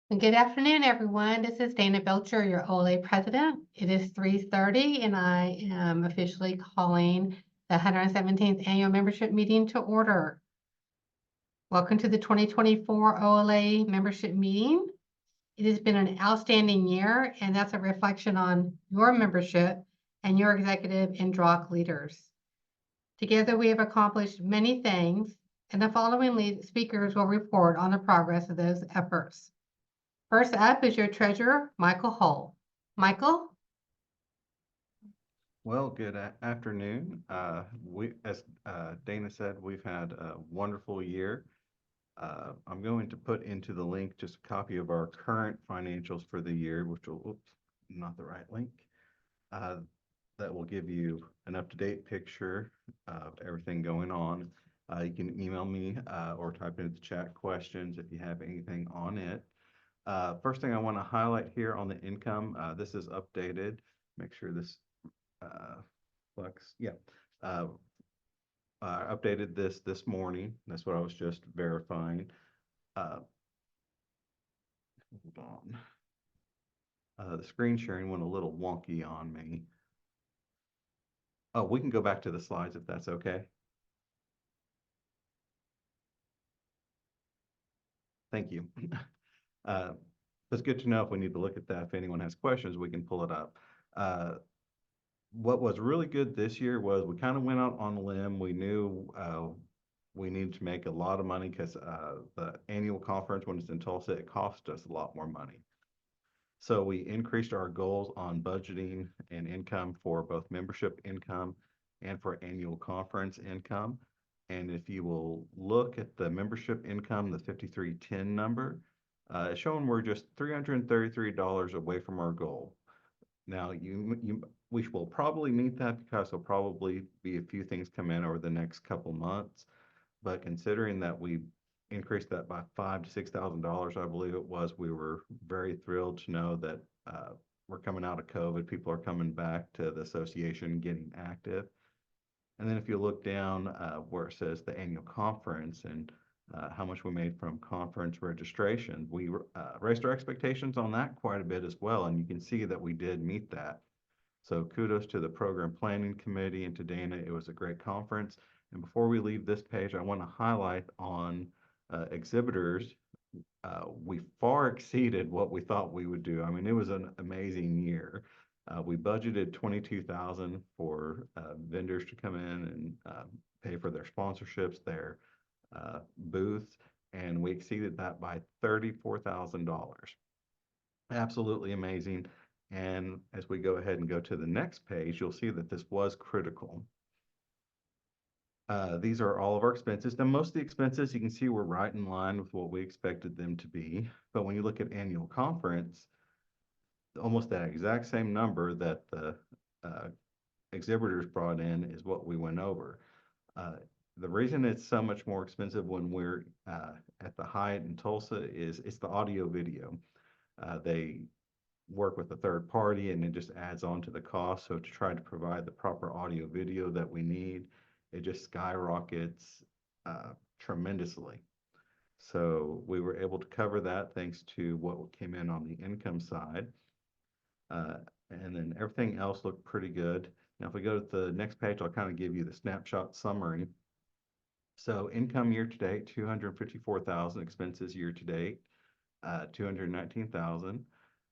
And good afternoon, everyone. This is Dana Belcher, your OLA president. It is 3:30, and I am officially calling the 117th Annual Membership Meeting to order. Welcome to the 2024 OLA Membership Meeting. It has been an outstanding year, and that's a reflection on your membership and your executive and DROC leaders. Together, we have accomplished many things, and the following speakers will report on the progress of those efforts. First up is your treasurer, Michael Hull. Michael? Well, good afternoon. As Dana said, we've had a wonderful year. I'm going to put into the link just a copy of our current financials for the year, which will, oops, not the right link. That will give you an up-to-date picture of everything going on. You can email me or type into the chat questions if you have anything on it. First thing I want to highlight here on the income, this is updated. Make sure this Flex, yeah. Updated this morning. That's what I was just verifying. Hold on. The screen sharing went a little wonky on me. Oh, we can go back to the slides if that's okay. Thank you. It's good to know if we need to look at that. If anyone has questions, we can pull it up. What was really good this year was we kind of went out on a limb. We knew we needed to make a lot of money because the annual conference, when it's in Tulsa, it cost us a lot more money. So we increased our goals on budgeting and income for both membership income and for annual conference income. And if you will look at the membership income, the 5310 number, it's showing we're just $333 away from our goal. Now, we will probably meet that because there'll probably be a few things come in over the next couple months. But considering that we increased that by $5,000 to $6,000, I believe it was, we were very thrilled to know that we're coming out of COVID. People are coming back to the association, getting active. And then if you look down where it says the annual conference and how much we made from conference registration, we raised our expectations on that quite a bit as well. And you can see that we did meet that. So kudos to the program planning committee and to Dana. It was a great conference. And before we leave this page, I want to highlight on exhibitors. We far exceeded what we thought we would do. I mean, it was an amazing year. We budgeted $22,000 for vendors to come in and pay for their sponsorships, their booths, and we exceeded that by $34,000. Absolutely amazing. And as we go ahead and go to the next page, you'll see that this was critical. These are all of our expenses. Now, most of the expenses you can see were right in line with what we expected them to be. But when you look at annual conference, almost that exact same number that the exhibitors brought in is what we went over. The reason it's so much more expensive when we're at the Hyatt in Tulsa is it's the audio video. They work with a third party and it just adds on to the cost. So to try to provide the proper audio video that we need, it just skyrockets tremendously. So we were able to cover that thanks to what came in on the income side. And then everything else looked pretty good. Now, if we go to the next page, I'll kind of give you the snapshot summary. So income year to date, 254,000. Expenses year to date, 219,000.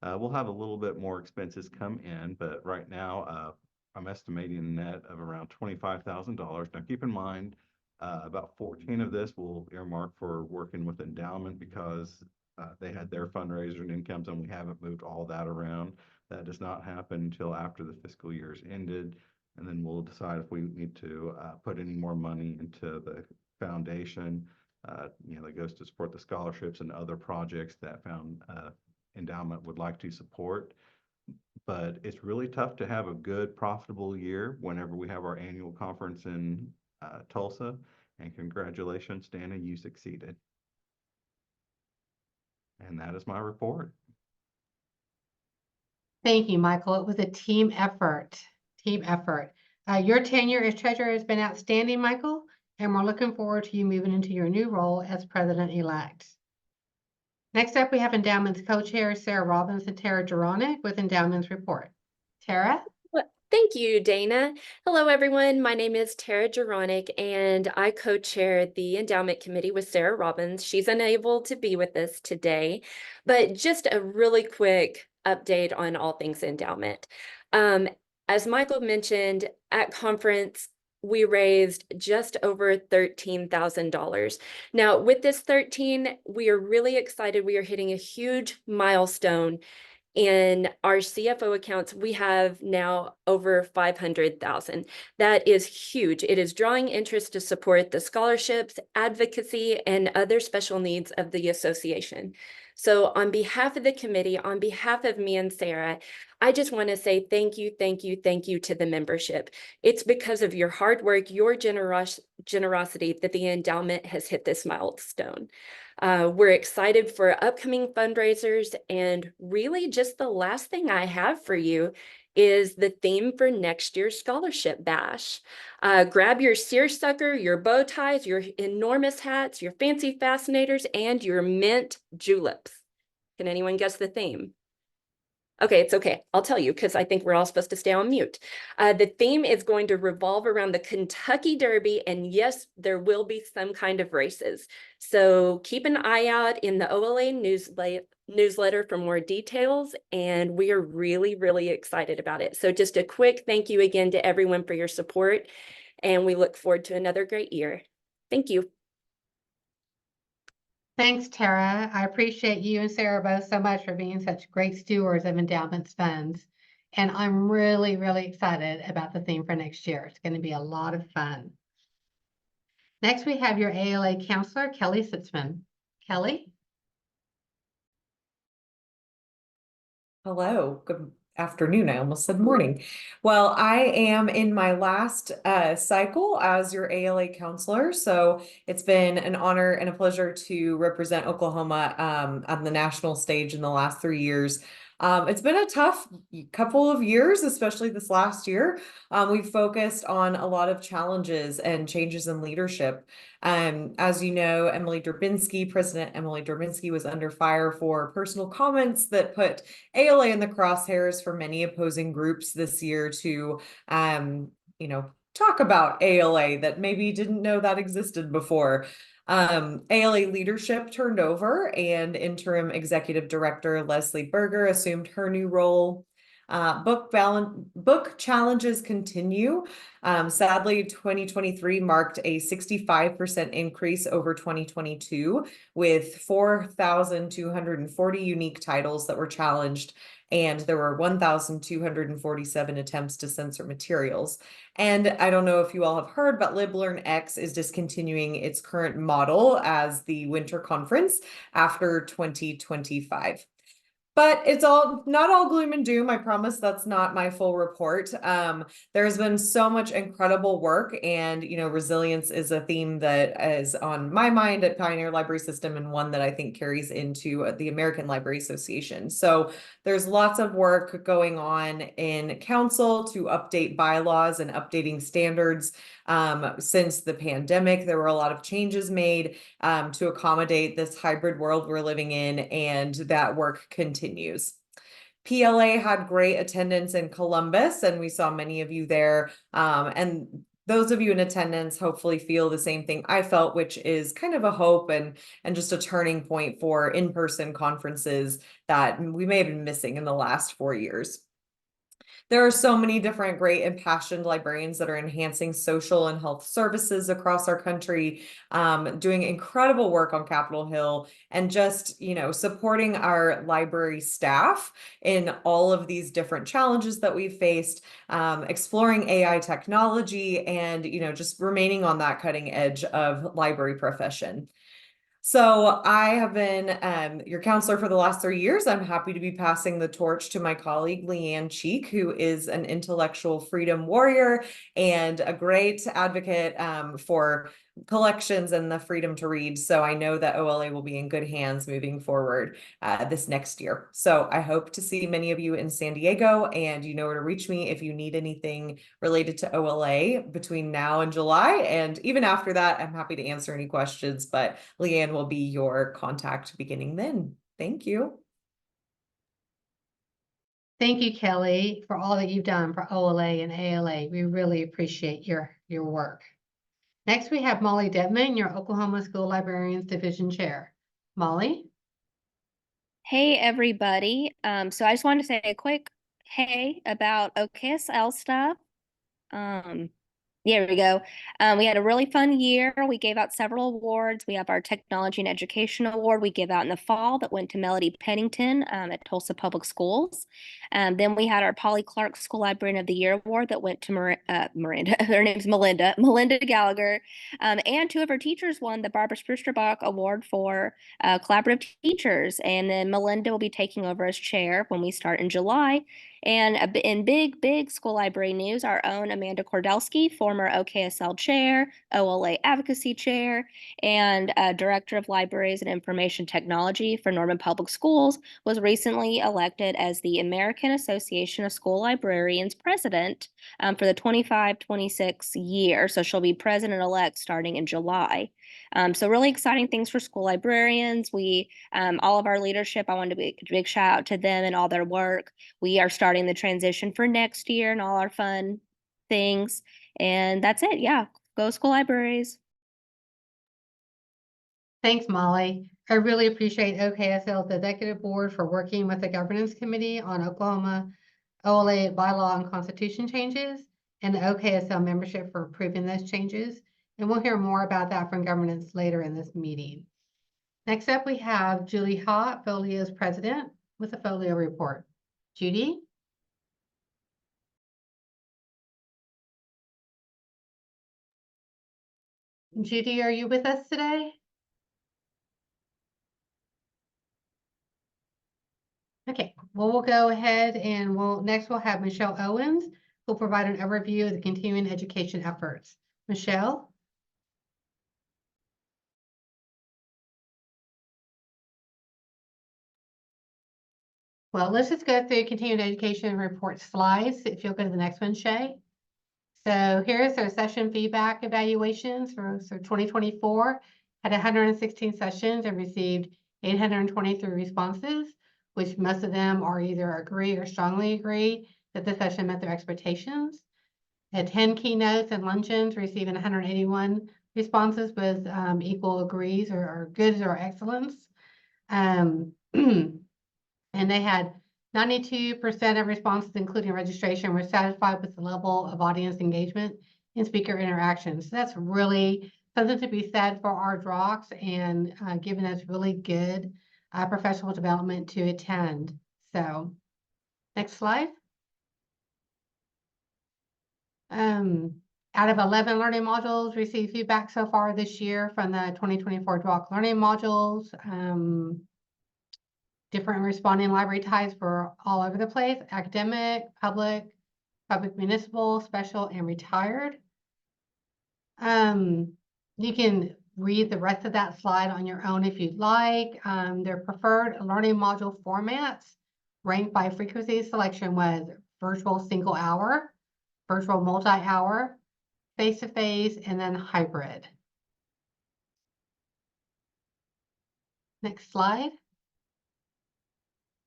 We'll have a little bit more expenses come in, but right now I'm estimating a net of around $25,000. Now keep in mind, about 14 of this will earmark for working with endowment because they had their fundraiser and incomes and we haven't moved all that around. That does not happen until after the fiscal year's ended. And then we'll decide if we need to put any more money into the foundation, that goes to support the scholarships and other projects that endowment would like to support. But it's really tough to have a good, profitable year whenever we have our annual conference in Tulsa. And congratulations, Dana, you succeeded. And that is my report. Thank you, Michael. It was a team effort. Your tenure as treasurer has been outstanding, Michael, and we're looking forward to you moving into your new role as president-elect. Next up, we have endowments co-chairs Sarah Robbins and Tara Geronik with endowments report. Tara? Well, thank you, Dana. Hello, everyone. My name is Tara Geronik, and I co-chair the endowment committee with Sarah Robbins. She's unable to be with us today, but just a really quick update on all things endowment. As Michael mentioned, at conference, we raised just over $13,000. Now, with this 13, we are really excited. We are hitting a huge milestone. In our CFO accounts, we have now over 500,000. That is huge. It is drawing interest to support the scholarships, advocacy, and other special needs of the association. So on behalf of the committee, on behalf of me and Sarah, I just want to say thank you, thank you, thank you to the membership. It's because of your hard work, your generosity that the endowment has hit this milestone. We're excited for upcoming fundraisers, and really just the last thing I have for you is the theme for next year's scholarship bash. Grab your seersucker, your bow ties, your enormous hats, your fancy fascinators, and your mint juleps. Can anyone guess the theme? Okay, it's okay. I'll tell you because I think we're all supposed to stay on mute. The theme is going to revolve around the Kentucky Derby, and yes, there will be some kind of races. So keep an eye out in the OLA newsletter for more details, and we are really, really excited about it. So just a quick thank you again to everyone for your support, and we look forward to another great year. Thank you. Thanks, Tara. I appreciate you and Sarah both so much for being such great stewards of endowments funds. And I'm really, really excited about the theme for next year. It's going to be a lot of fun. Next, we have your ALA counselor, Kelly Sitzman. Kelly? Hello, good afternoon. I almost said morning. Well, I am in my last cycle as your ALA counselor, so it's been an honor and a pleasure to represent Oklahoma on the national stage in the last 3 years. It's been a tough couple of years, especially this last year. We've focused on a lot of challenges and changes in leadership. As you know, President Emily Durbinski was under fire for personal comments that put ALA in the crosshairs for many opposing groups this year to, talk about ALA that maybe didn't know that existed before. ALA leadership turned over, and interim executive director Leslie Berger assumed her new role. Book challenges continue. Sadly, 2023 marked a 65% increase over 2022, with 4,240 unique titles that were challenged, and there were 1,247 attempts to censor materials. And I don't know if you all have heard, but LibLearnX is discontinuing its current model as the winter conference after 2025. But it's not all gloom and doom. I promise that's not my full report. There's been so much incredible work, and resilience is a theme that is on my mind at Pioneer Library System, and one that I think carries into the American Library Association. So there's lots of work going on in council to update bylaws and updating standards. Since the pandemic, there were a lot of changes made to accommodate this hybrid world we're living in, and that work continues. PLA had great attendance in Columbus, and we saw many of you there. And those of you in attendance hopefully feel the same thing I felt, which is kind of a hope and just a turning point for in-person conferences that we may have been missing in the last 4 years. There are so many different great impassioned librarians that are enhancing social and health services across our country, doing incredible work on Capitol Hill, and just, supporting our library staff in all of these different challenges that we've faced, exploring AI technology, and, just remaining on that cutting edge of library profession. So I have been your counselor for the last 3 years. I'm happy to be passing the torch to my colleague, Leanne Cheek, who is an intellectual freedom warrior and a great advocate for collections and the freedom to read. So I know that OLA will be in good hands moving forward this next year. So I hope to see many of you in San Diego, and you know where to reach me if you need anything related to OLA between now and July. And even after that, I'm happy to answer any questions, but Leanne will be your contact beginning then. Thank you. Thank you, Kelly, for all that you've done for OLA and ALA. We really appreciate your work. Next, we have Molly Detman, your Oklahoma School Librarians Division Chair. Molly? Hey, everybody. So I just wanted to say a quick hey about OKSL stuff. There we go. We had a really fun year. We gave out several awards. We have our Technology and Education Award we give out in the fall that went to Melody Pennington at Tulsa Public Schools. Then we had our Polly Clark School Librarian of the Year Award that went to Miranda. Her name's Melinda Gallagher. And two of her teachers won the Barbara Sprusterbach Award for collaborative teachers. And then Melinda will be taking over as chair when we start in July. And in big school library news, our own Amanda Kordelski, former OKSL chair, OLA advocacy chair, and director of libraries and information technology for Norman Public Schools, was recently elected as the American Association of School Librarians president for the 25-26 year. So she'll be president-elect starting in July. So really exciting things for school librarians. We, all of our leadership, I wanted to be a big shout out to them and all their work. We are starting the transition for next year and all our fun things. And that's it. Yeah. Go school libraries. Thanks, Molly. I really appreciate OKSL's executive board for working with the governance committee on Oklahoma OLA bylaw and constitution changes, and the OKSL membership for approving those changes. And we'll hear more about that from governance later in this meeting. Next up, we have Julie Hott, Folio's president, with a Folio report. Judy? Judy, are you with us today? Okay, well, we'll go ahead and we'll have Michelle Owens, who'll provide an overview of the continuing education efforts. Michelle? Well, let's just go through continuing education report slides. If you'll go to the next one, Shay. So here's our session feedback evaluations for 2024. Had 116 sessions and received 823 responses, which most of them are either agree or strongly agree that the session met their expectations. Had 10 keynotes and luncheons, receiving 181 responses with equal agrees or goods or excellence. And they had 92% of responses, including registration, were satisfied with the level of audience engagement and speaker interaction. So that's really something to be said for our DROCs and giving us really good professional development to attend. So next slide. Out of 11 learning modules received feedback so far this year from the 2024 DROC learning modules. Different responding library types were all over the place: academic, public municipal, special, and retired. You can read the rest of that slide on your own if you'd like. Their preferred learning module formats ranked by frequency selection was virtual single hour, virtual multi-hour, face-to-face, and then hybrid. Next slide.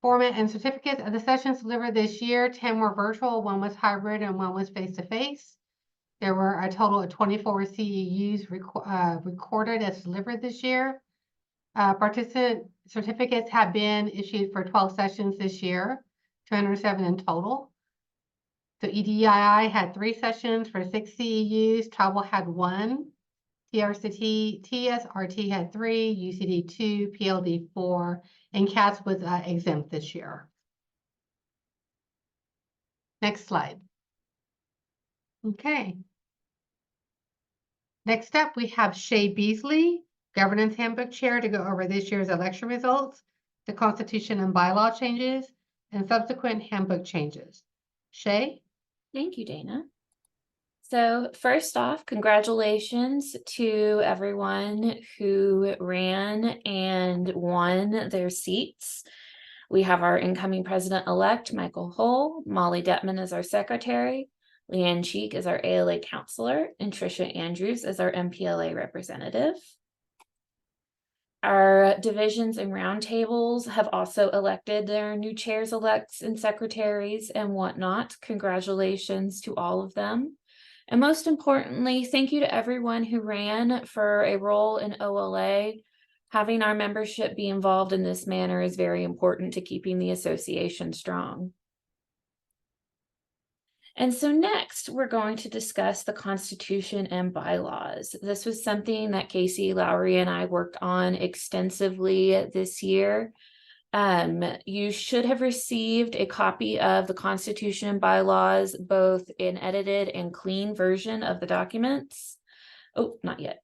Format and certificates of the sessions delivered this year, 10 were virtual, 1 was hybrid, and 1 was face-to-face. There were a total of 24 CEUs recorded as delivered this year. Participant certificates have been issued for 12 sessions this year, 207 in total. So EDII had 3 sessions for 6 CEUs, Travel had 1, TSRT had 3, UCD 2, PLD 4, and CATS was exempt this year. Next slide. Okay. Next up, we have Shay Beasley, Governance Handbook Chair, to go over this year's election results, the Constitution and bylaw changes, and subsequent handbook changes. Shay? Thank you, Dana. So first off, congratulations to everyone who ran and won their seats. We have our incoming president-elect, Michael Hull, Molly Detman as our secretary, Leanne Cheek as our ALA counselor, and Tricia Andrews as our MPLA representative. Our divisions and roundtables have also elected their new chairs, elects, and secretaries and whatnot. Congratulations to all of them. And most importantly, thank you to everyone who ran for a role in OLA. Having our membership be involved in this manner is very important to keeping the association strong. And so next, we're going to discuss the Constitution and bylaws. This was something that Casey, Lowry, and I worked on extensively this year. You should have received a copy of the Constitution and bylaws, both an edited and clean version of the documents. Oh, not yet.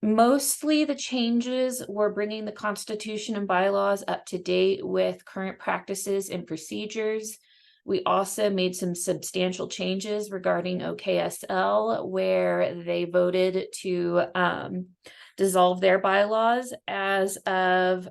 Mostly the changes were bringing the Constitution and bylaws up to date with current practices and procedures. We also made some substantial changes regarding OKSL, where they voted to dissolve their bylaws as of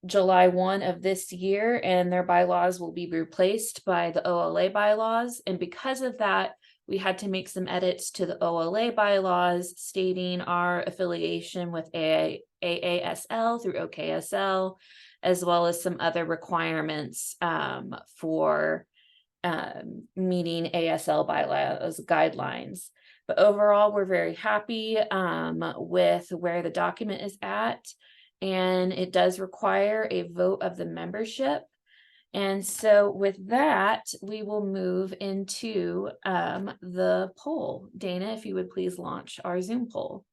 July 1 of this year, and their bylaws will be replaced by the OLA bylaws. And because of that, we had to make some edits to the OLA bylaws stating our affiliation with AASL through OKSL, as well as some other requirements for meeting ASL bylaws guidelines. But overall, we're very happy with where the document is at, and it does require a vote of the membership. And so with that, we will move into the poll. Dana, if you would please launch our Zoom poll.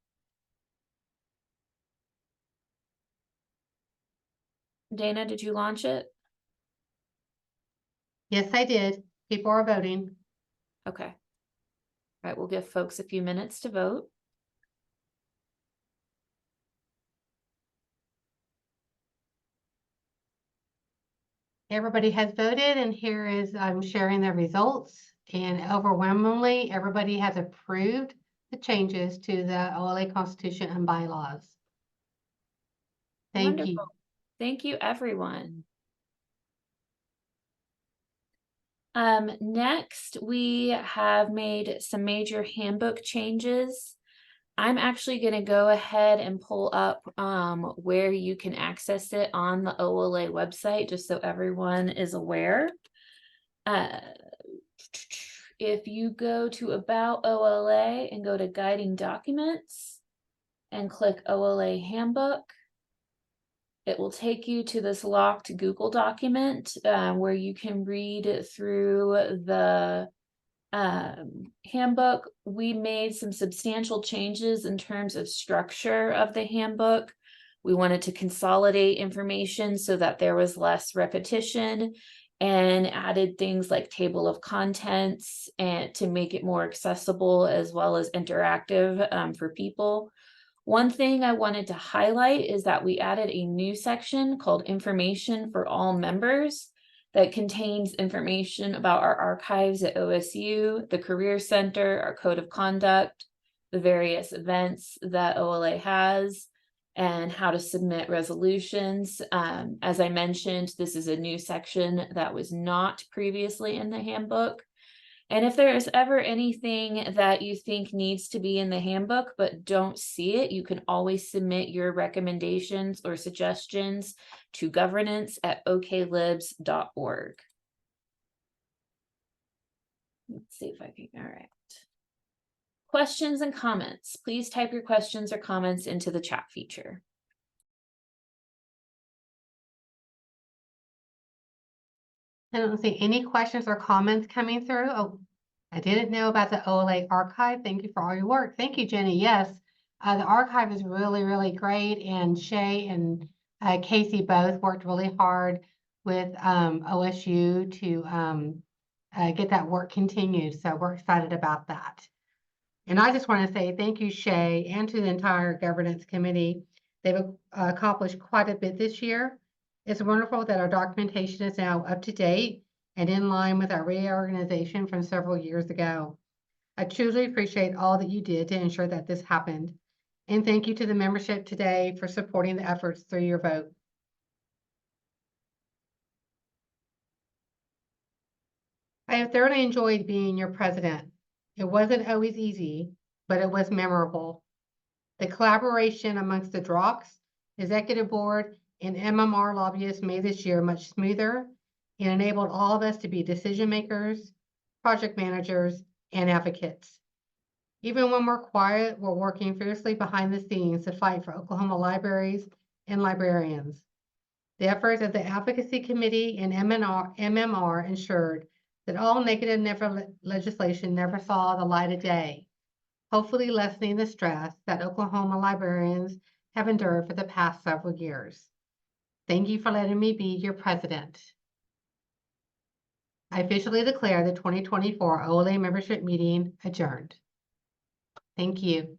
Dana, did you launch it? Yes, I did. People are voting. Okay. All right, we'll give folks a few minutes to vote. Everybody has voted, and here is, I'm sharing the results. And overwhelmingly, everybody has approved the changes to the OLA Constitution and bylaws. Thank you. Wonderful. Thank you, everyone. Next, we have made some major handbook changes. I'm actually going to go ahead and pull up where you can access it on the OLA website, just so everyone is aware. If you go to About OLA and go to Guiding Documents and click OLA Handbook, it will take you to this locked Google document where you can read through the handbook. We made some substantial changes in terms of structure of the handbook. We wanted to consolidate information so that there was less repetition, and added things like table of contents and to make it more accessible as well as interactive for people. One thing I wanted to highlight is that we added a new section called Information for All Members that contains information about our archives at OSU, the Career Center, our Code of Conduct, the various events that OLA has, and how to submit resolutions. As I mentioned, this is a new section that was not previously in the handbook. And if there is ever anything that you think needs to be in the handbook but don't see it, you can always submit your recommendations or suggestions to governance@oklibs.org. Let's see if I can, all right. Questions and comments. Please type your questions or comments into the chat feature. I don't see any questions or comments coming through. Oh, I didn't know about the OLA archive. Thank you for all your work. Thank you, Jenny. Yes, the archive is really, really great. And Shay and Casey both worked really hard with OSU to get that work continued. So we're excited about that. And I just want to say thank you, Shay, and to the entire governance committee. They've accomplished quite a bit this year. It's wonderful that our documentation is now up to date and in line with our reorganization from several years ago. I truly appreciate all that you did to ensure that this happened. And thank you to the membership today for supporting the efforts through your vote. I have thoroughly enjoyed being your president. It wasn't always easy, but it was memorable. The collaboration amongst the DROCS, Executive Board, and MMR lobbyists made this year much smoother and enabled all of us to be decision makers, project managers, and advocates. Even when we're quiet, we're working fiercely behind the scenes to fight for Oklahoma libraries and librarians. The efforts of the Advocacy Committee and MMR ensured that all negative legislation never saw the light of day, hopefully lessening the stress that Oklahoma librarians have endured for the past several years. Thank you for letting me be your president. I officially declare the 2024 OLA membership meeting adjourned. Thank you.